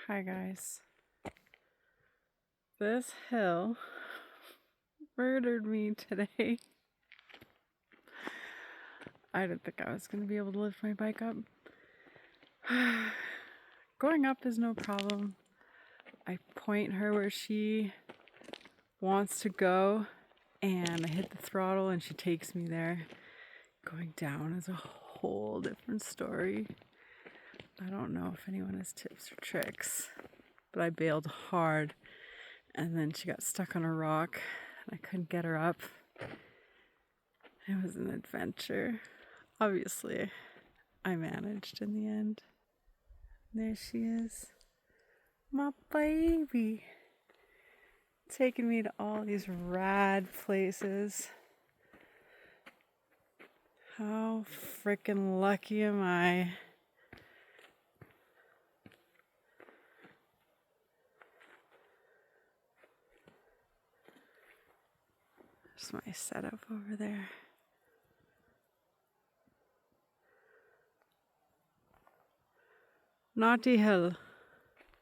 Hi guys. This hill murdered me today. I didn't think I was going to be able to lift my bike up. Going up is no problem. I point her where she wants to go and I hit the throttle and she takes me there. Going down is a whole different story. I don't know if anyone has tips or tricks, but I bailed hard and then she got stuck on a rock and I couldn't get her up. It was an adventure. Obviously, I managed in the end. There she is. My baby. Taking me to all these rad places. How freaking lucky am I? There's my setup over there. Naughty Hill.